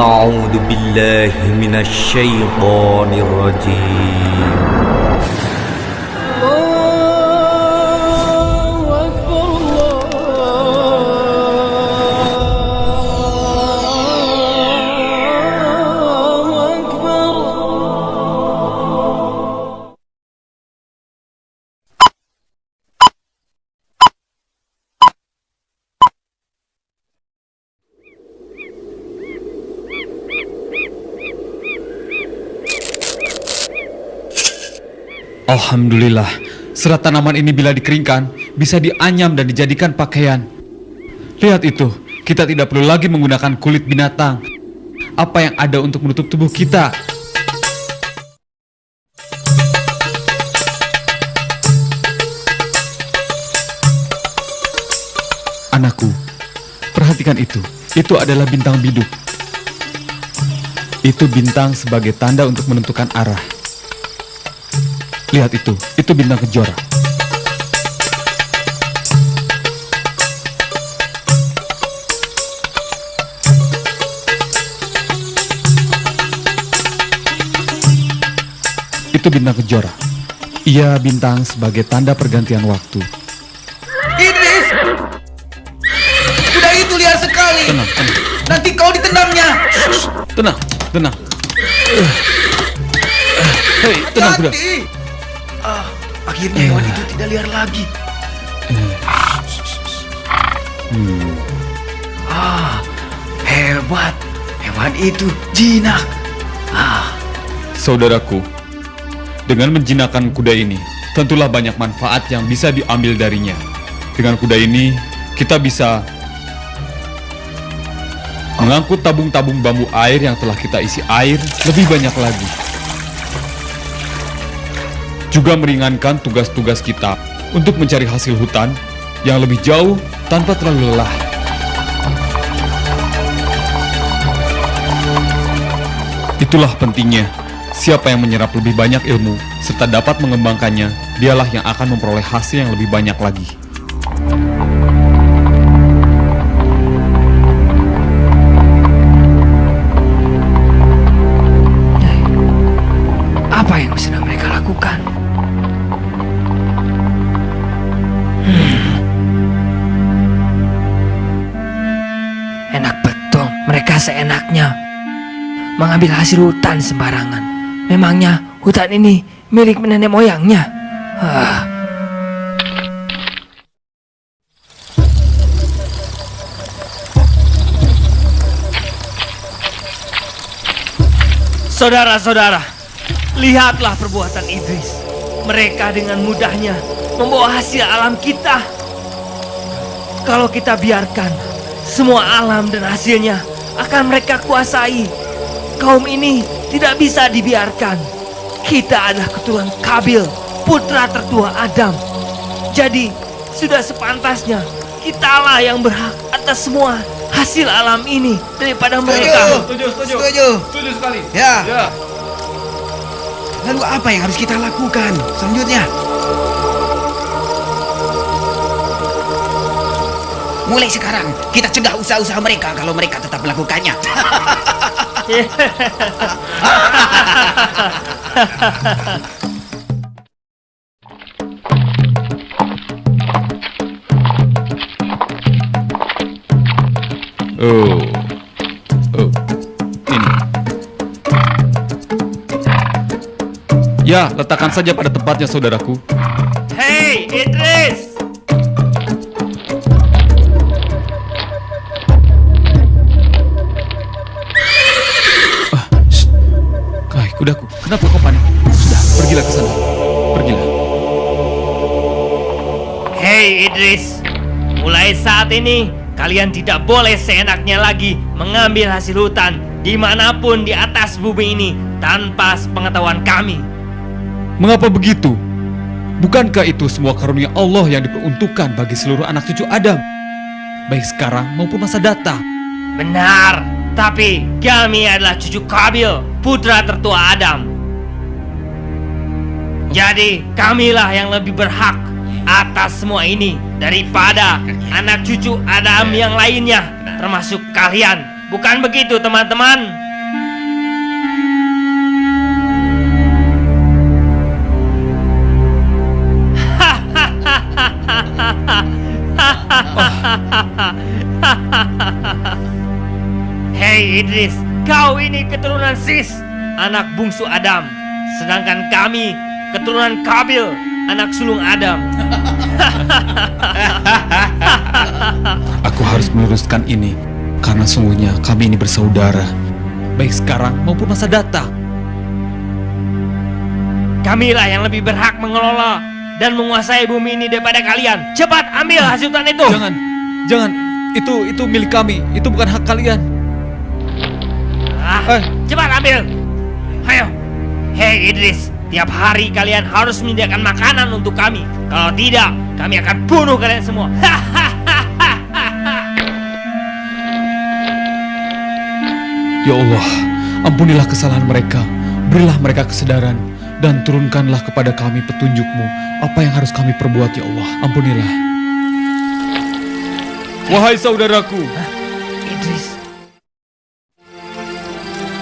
أعوذ بالله من الشيطان الرجيم. Alhamdulillah, serat tanaman ini bila dikeringkan, bisa dianyam dan dijadikan pakaian. Lihat itu, kita tidak perlu lagi menggunakan kulit binatang. Apa yang ada untuk menutup tubuh kita? Anakku, perhatikan itu. Itu adalah bintang biduk. Itu bintang sebagai tanda untuk menentukan arah. Lihat itu bintang kejora. Itu bintang kejora. Ia bintang sebagai tanda pergantian waktu. Idris! Kuda itu liar sekali. Tenang. Nanti kau ditendangnya. Tenang. Hei, tenang kuda. Hati-hati. Akhirnya hewan itu tidak liar lagi. Hebat. Hewan itu jinak. Saudaraku, dengan menjinakkan kuda ini, tentulah banyak manfaat yang bisa diambil darinya. Dengan kuda ini, kita bisa mengangkut tabung-tabung bambu air yang telah kita isi air lebih banyak lagi. Juga meringankan tugas-tugas kita untuk mencari hasil hutan yang lebih jauh tanpa terlalu lelah. Itulah pentingnya, siapa yang menyerap lebih banyak ilmu serta dapat mengembangkannya, dialah yang akan memperoleh hasil yang lebih banyak lagi. Apa yang sedang mereka lakukan? Enak betul, mereka seenaknya mengambil hasil hutan sembarangan. Memangnya hutan ini milik nenek moyangnya? Saudara-saudara, lihatlah perbuatan Idris. Mereka dengan mudahnya membawa hasil alam kita. Kalau kita biarkan, semua alam dan hasilnya akan mereka kuasai. Kaum ini tidak bisa dibiarkan. Kita adalah keturunan Kabil, putra tertua Adam. Jadi, sudah sepantasnya kitalah yang berhak atas semua hasil alam ini daripada mereka. Setuju sekali. Ya. Lalu apa yang harus kita lakukan selanjutnya? Mulai sekarang kita cegah usaha-usaha mereka kalau mereka tetap melakukannya. Oh, ini. Ya, letakkan saja pada tempatnya, saudaraku. Hei, Idris! Kudaku, kenapa kau panik? Sudah, pergilah ke sana. Pergilah. Hei Idris, mulai saat ini kalian tidak boleh seenaknya lagi mengambil hasil hutan dimanapun di atas bumi ini tanpa sepengetahuan kami. Mengapa begitu? Bukankah itu semua karunia Allah yang diperuntukkan bagi seluruh anak cucu Adam, baik sekarang maupun masa datang? Benar, tapi kami adalah cucu Kabil, putra tertua Adam. Jadi kamilah yang lebih berhak atas semua ini daripada anak cucu Adam yang lainnya, termasuk kalian. Bukan begitu, teman-teman? Hei Idris, kau ini keturunan Sis, anak bungsu Adam. Sedangkan kami keturunan Kabil, anak sulung Adam. Aku harus meluruskan ini, karena sungguhnya kami ini bersaudara, baik sekarang maupun masa datang. Kamilah yang lebih berhak mengelola dan menguasai bumi ini daripada kalian. Cepat ambil hasil hutan itu. Jangan, itu milik kami, itu bukan hak kalian. Cepat ambil. Ayo. Hei Idris, tiap hari kalian harus menyediakan makanan untuk kami. Kalau tidak, kami akan bunuh kalian semua. Ya Allah, ampunilah kesalahan mereka, berilah mereka kesadaran, dan turunkanlah kepada kami petunjuk-Mu apa yang harus kami perbuat, ya Allah. Ampunilah. Wahai saudaraku, Idris,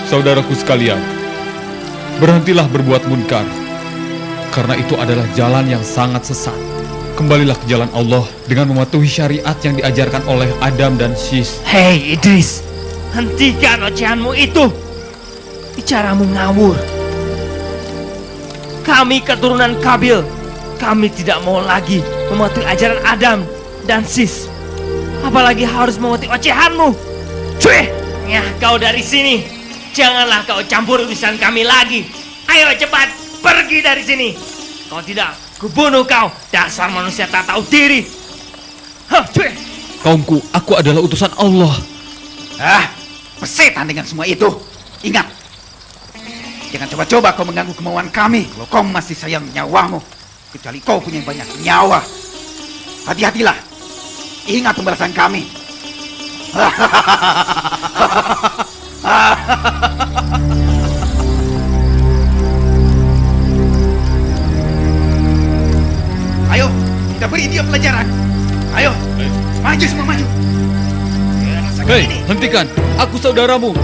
saudaraku sekalian, berhentilah berbuat munkar, karena itu adalah jalan yang sangat sesat. Kembalilah ke jalan Allah dengan mematuhi syariat yang diajarkan oleh Adam dan Sis. hei Idris, hentikan ocehanmu itu. Bicaramu ngawur. Kami keturunan Kabil. Kami tidak mau lagi mematuhi ajaran Adam dan Sis. Apalagi harus mematuhi ocehanmu. Cuy, ya kau dari sini. Janganlah kau campur urusan kami lagi. Ayo cepat pergi dari sini. Kalau tidak, kubunuh kau. Dasar manusia tak tahu diri. Hah, cuy. Kaumku, aku adalah utusan Allah. Persetan dengan semua itu. Ingat, jangan coba-coba kau mengganggu kemauan kami kalau kau masih sayang nyawamu. Kecuali kau punya banyak nyawa. Hati-hatilah. Ingat pembalasan kami. Ayo, kita beri dia pelajaran. Ayo, maju semua maju. Hei, hentikan. Aku saudaramu.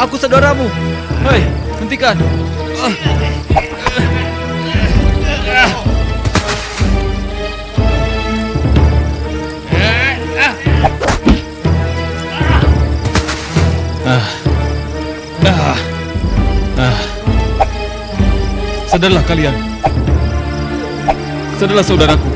Aku saudaramu. Hei, hentikan. Sadarlah kalian. Sadarlah saudaraku.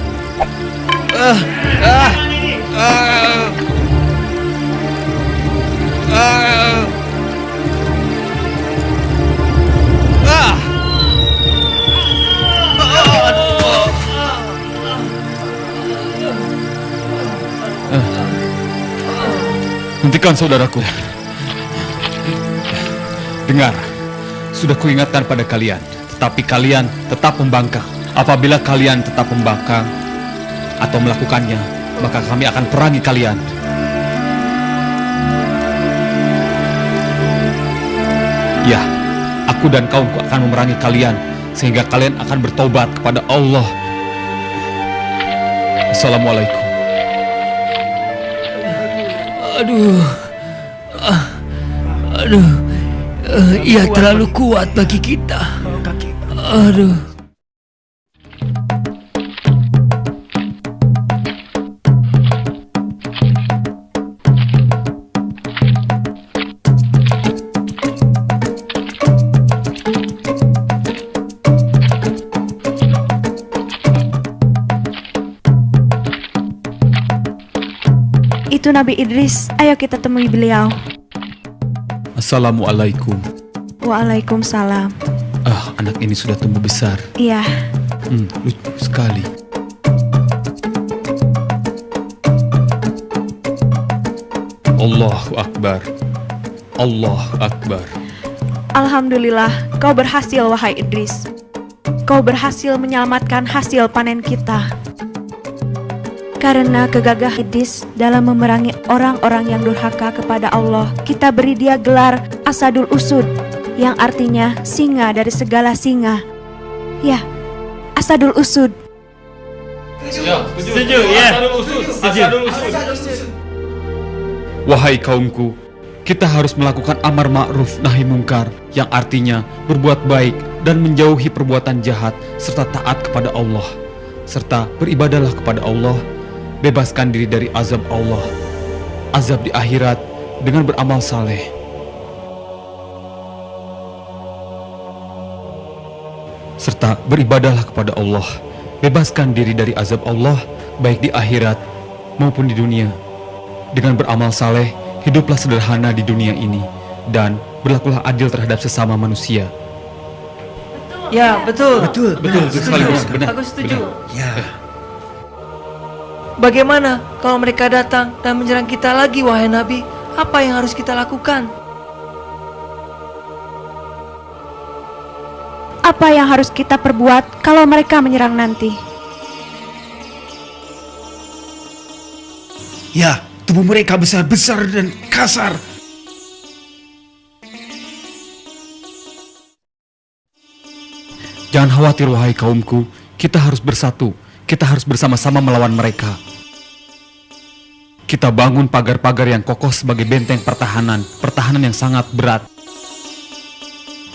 Hentikan saudaraku. Dengar, sudah kuingatkan pada kalian, tetapi kalian tetap membangkang. Apabila kalian tetap membangkang atau melakukannya, maka kami akan perangi kalian. Ya, aku dan kaumku akan memerangi kalian, sehingga kalian akan bertobat kepada Allah. Assalamualaikum. Ia terlalu kuat bagi kita. Aduh. Itu Nabi Idris, ayo kita temui beliau. Assalamualaikum. Waalaikumsalam. Anak ini sudah tumbuh besar. Iya. Lucu sekali. Allahu Akbar. Allahu Akbar. Alhamdulillah, kau berhasil wahai Idris. Kau berhasil menyelamatkan hasil panen kita. Karena kegagahan Idris dalam memerangi orang-orang yang durhaka kepada Allah, kita beri dia gelar Asadul Usud, yang artinya singa dari segala singa. Ya, Asadul Usud. Setuju, ya. Setuju. Wahai kaumku, kita harus melakukan amar ma'ruf nahi mungkar, yang artinya berbuat baik dan menjauhi perbuatan jahat, serta taat kepada Allah, serta beribadahlah kepada Allah. Bebaskan diri dari azab Allah, azab di akhirat, dengan beramal saleh. Serta beribadahlah kepada Allah, bebaskan diri dari azab Allah, baik di akhirat maupun di dunia. Dengan beramal saleh, hiduplah sederhana di dunia ini, dan berlakulah adil terhadap sesama manusia. Ya, betul. Betul sekali, benar. Aku setuju. Ya. Bagaimana kalau mereka datang dan menyerang kita lagi, wahai Nabi? Apa yang harus kita lakukan? Apa yang harus kita perbuat kalau mereka menyerang nanti? Ya, tubuh mereka besar-besar dan kasar. Jangan khawatir wahai kaumku, kita harus bersatu, kita harus bersama-sama melawan mereka. Kita bangun pagar-pagar yang kokoh sebagai benteng pertahanan yang sangat berat.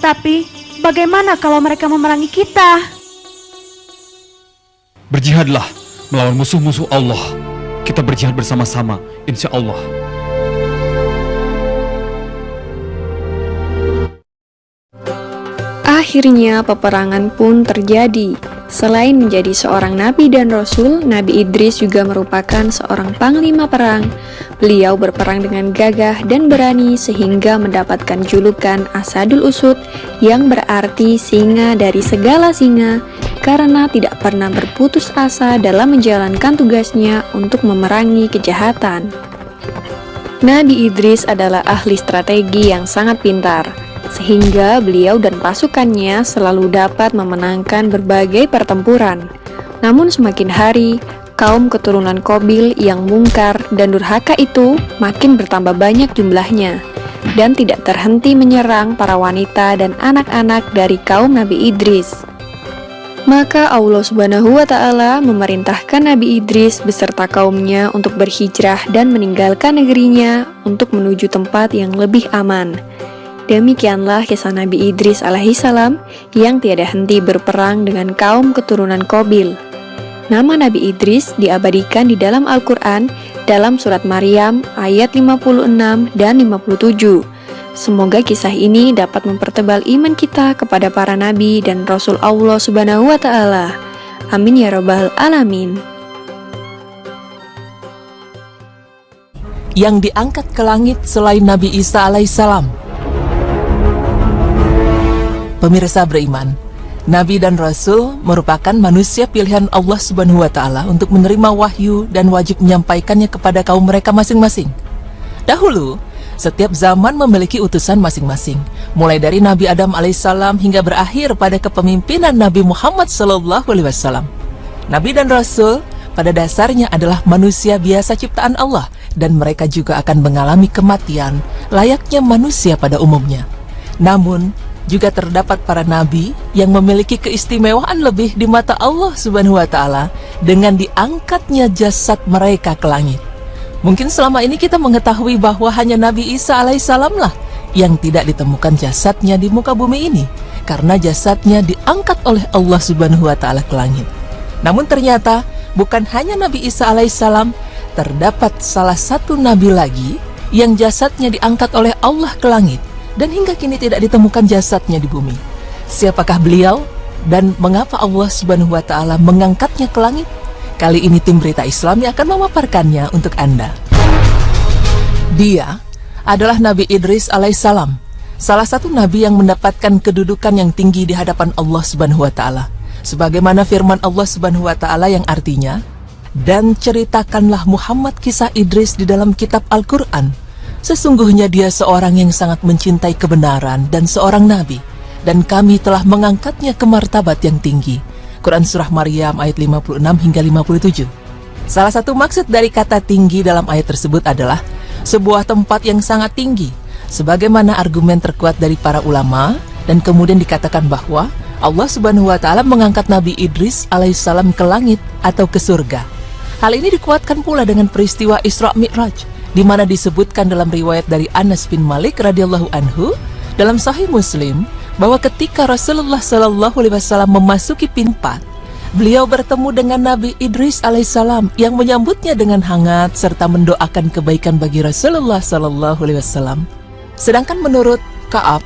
Tapi bagaimana kalau mereka memerangi kita? Berjihadlah melawan musuh-musuh Allah. Kita berjihad bersama-sama, insya Allah. Akhirnya peperangan pun terjadi. Selain menjadi seorang nabi dan rasul, Nabi Idris juga merupakan seorang panglima perang. Beliau berperang dengan gagah dan berani sehingga mendapatkan julukan Asadul Usud, yang berarti singa dari segala singa, karena tidak pernah berputus asa dalam menjalankan tugasnya untuk memerangi kejahatan. Nabi Idris adalah ahli strategi yang sangat pintar, sehingga beliau dan pasukannya selalu dapat memenangkan berbagai pertempuran. Namun semakin hari, kaum keturunan Qabil yang mungkar dan durhaka itu makin bertambah banyak jumlahnya, dan tidak terhenti menyerang para wanita dan anak-anak dari kaum Nabi Idris. Maka Allah Subhanahu wa Ta'ala memerintahkan Nabi Idris beserta kaumnya untuk berhijrah dan meninggalkan negerinya untuk menuju tempat yang lebih aman. Demikianlah kisah Nabi Idris alaihissalam yang tiada henti berperang dengan kaum keturunan Qabil. Nama Nabi Idris diabadikan di dalam Al-Quran dalam surat Maryam ayat 56 dan 57. Semoga kisah ini dapat mempertebal iman kita kepada para nabi dan Rasul Allah Subhanahu wa Ta'ala. Amin ya Rabbal Alamin. Yang diangkat ke langit selain Nabi Isa alaihissalam. Pemirsa beriman, Nabi dan Rasul merupakan manusia pilihan Allah Subhanahu wa Ta'ala untuk menerima wahyu dan wajib menyampaikannya kepada kaum mereka masing-masing. Dahulu, setiap zaman memiliki utusan masing-masing, mulai dari Nabi Adam alaihissalam hingga berakhir pada kepemimpinan Nabi Muhammad SAW. Nabi dan Rasul pada dasarnya adalah manusia biasa ciptaan Allah, dan mereka juga akan mengalami kematian layaknya manusia pada umumnya. Namun, juga terdapat para nabi yang memiliki keistimewaan lebih di mata Allah Subhanahu wa Ta'ala dengan diangkatnya jasad mereka ke langit. Mungkin selama ini kita mengetahui bahwa hanya Nabi Isa alaihissalam lah yang tidak ditemukan jasadnya di muka bumi ini, karena jasadnya diangkat oleh Allah Subhanahu wa Ta'ala ke langit. Namun ternyata bukan hanya Nabi Isa alaihissalam, terdapat salah satu nabi lagi yang jasadnya diangkat oleh Allah ke langit, dan hingga kini tidak ditemukan jasadnya di bumi. Siapakah beliau dan mengapa Allah Subhanahu wa Ta'ala mengangkatnya ke langit? Kali ini tim Berita Islam yang akan memaparkannya untuk Anda. Dia adalah Nabi Idris alaihissalam, salah satu nabi yang mendapatkan kedudukan yang tinggi di hadapan Allah Subhanahu wa Ta'ala. Sebagaimana firman Allah Subhanahu wa Ta'ala yang artinya, "Dan ceritakanlah Muhammad kisah Idris di dalam kitab Al-Quran. Sesungguhnya dia seorang yang sangat mencintai kebenaran dan seorang nabi, dan kami telah mengangkatnya ke martabat yang tinggi." Quran Surah Maryam ayat 56 hingga 57. Salah satu maksud dari kata tinggi dalam ayat tersebut adalah sebuah tempat yang sangat tinggi, sebagaimana argumen terkuat dari para ulama, dan kemudian dikatakan bahwa Allah Subhanahu wa Ta'ala mengangkat Nabi Idris alaihissalam ke langit atau ke surga. Hal ini dikuatkan pula dengan peristiwa Isra Mi'raj, di mana disebutkan dalam riwayat dari Anas bin Malik radhiyallahu anhu dalam Sahih Muslim bahwa ketika Rasulullah Shallallahu Alaihi Wasallam memasuki pintu, beliau bertemu dengan Nabi Idris alaihissalam yang menyambutnya dengan hangat serta mendoakan kebaikan bagi Rasulullah Shallallahu Alaihi Wasallam. Sedangkan menurut Ka'ab,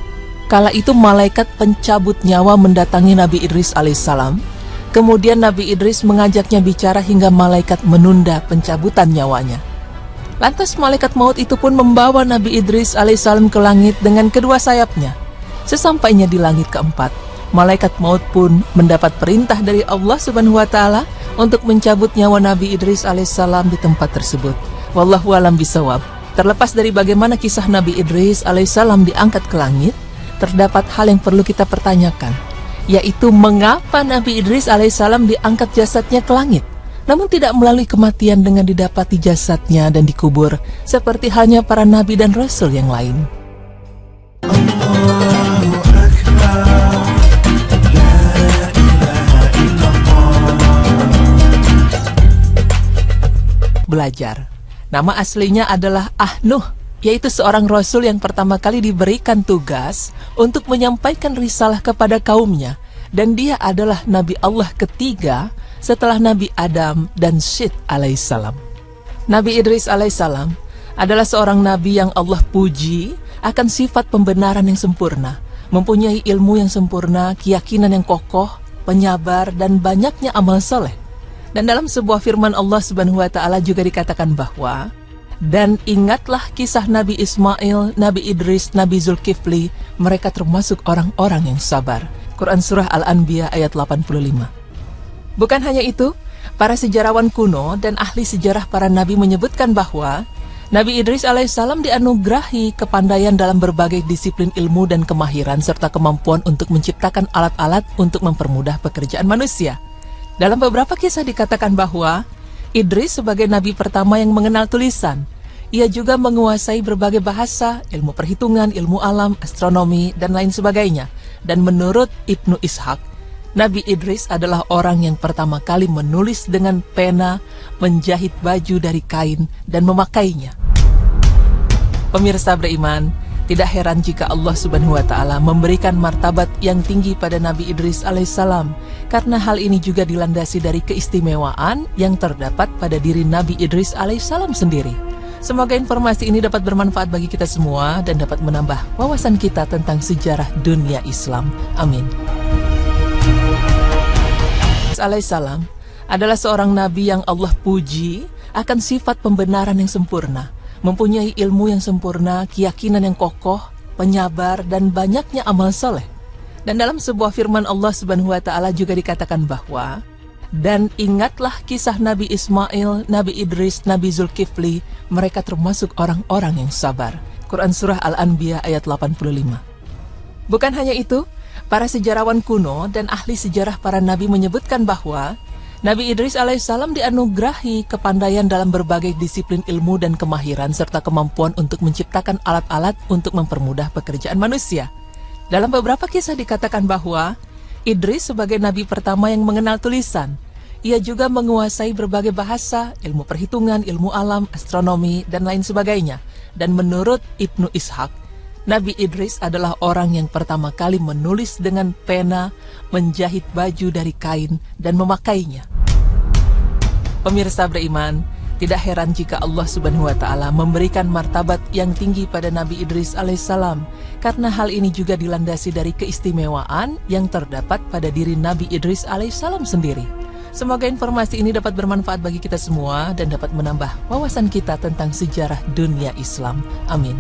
kala itu malaikat pencabut nyawa mendatangi Nabi Idris alaihissalam. Kemudian Nabi Idris mengajaknya bicara hingga malaikat menunda pencabutan nyawanya. Lantas malaikat maut itu pun membawa Nabi Idris alaihissalam ke langit dengan kedua sayapnya. Sesampainya di langit keempat, malaikat maut pun mendapat perintah dari Allah Subhanahu wa taala untuk mencabut nyawa Nabi Idris alaihissalam di tempat tersebut. Wallahu a'lam bishawab. Terlepas dari bagaimana kisah Nabi Idris alaihissalam diangkat ke langit, terdapat hal yang perlu kita pertanyakan, yaitu mengapa Nabi Idris alaihissalam diangkat jasadnya ke langit, namun tidak melalui kematian dengan didapati jasadnya dan dikubur, seperti halnya para nabi dan rasul yang lain. Belajar. Nama aslinya adalah Ahnuh, yaitu seorang rasul yang pertama kali diberikan tugas untuk menyampaikan risalah kepada kaumnya, dan dia adalah Nabi Allah ketiga setelah Nabi Adam dan Syed alaihissalam. Nabi Idris alaihissalam adalah seorang nabi yang Allah puji akan sifat pembenaran yang sempurna, mempunyai ilmu yang sempurna, keyakinan yang kokoh, penyabar, dan banyaknya amal soleh. Dan dalam sebuah firman Allah Subhanahu wa taala juga dikatakan bahwa, dan ingatlah kisah Nabi Ismail, Nabi Idris, Nabi Zulkifli, mereka termasuk orang-orang yang sabar. Quran Surah Al-Anbiya ayat 85. Bukan hanya itu, para sejarawan kuno dan ahli sejarah para nabi menyebutkan bahwa Nabi Idris alaihissalam dianugerahi kepandaian dalam berbagai disiplin ilmu dan kemahiran serta kemampuan untuk menciptakan alat-alat untuk mempermudah pekerjaan manusia. Dalam beberapa kisah dikatakan bahwa Idris sebagai nabi pertama yang mengenal tulisan. Ia juga menguasai berbagai bahasa, ilmu perhitungan, ilmu alam, astronomi, dan lain sebagainya. Dan menurut Ibnu Ishaq, Nabi Idris adalah orang yang pertama kali menulis dengan pena, menjahit baju dari kain, dan memakainya. Pemirsa beriman, tidak heran jika Allah Subhanahu wa taala memberikan martabat yang tinggi pada Nabi Idris alaihissalam, karena hal ini juga dilandasi dari keistimewaan yang terdapat pada diri Nabi Idris alaihissalam sendiri. Semoga informasi ini dapat bermanfaat bagi kita semua dan dapat menambah wawasan kita tentang sejarah dunia Islam. Amin. Alaihissalam adalah seorang nabi yang Allah puji akan sifat pembenaran yang sempurna, mempunyai ilmu yang sempurna, keyakinan yang kokoh, penyabar, dan banyaknya amal soleh. Dan dalam sebuah firman Allah Subhanahu wa taala juga dikatakan bahwa, dan ingatlah kisah Nabi Ismail, Nabi Idris, Nabi Zulkifli, mereka termasuk orang-orang yang sabar. Quran Surah Al-Anbiya ayat 85. Bukan hanya itu, para sejarawan kuno dan ahli sejarah para nabi menyebutkan bahwa Nabi Idris alaihissalam dianugerahi kepandaian dalam berbagai disiplin ilmu dan kemahiran serta kemampuan untuk menciptakan alat-alat untuk mempermudah pekerjaan manusia. Dalam beberapa kisah dikatakan bahwa Idris sebagai nabi pertama yang mengenal tulisan. Ia juga menguasai berbagai bahasa, ilmu perhitungan, ilmu alam, astronomi, dan lain sebagainya. Dan menurut Ibnu Ishaq, Nabi Idris adalah orang yang pertama kali menulis dengan pena, menjahit baju dari kain, dan memakainya. Pemirsa beriman, tidak heran jika Allah Subhanahu wa taala memberikan martabat yang tinggi pada Nabi Idris alaihissalam, karena hal ini juga dilandasi dari keistimewaan yang terdapat pada diri Nabi Idris alaihissalam sendiri. Semoga informasi ini dapat bermanfaat bagi kita semua dan dapat menambah wawasan kita tentang sejarah dunia Islam. Amin.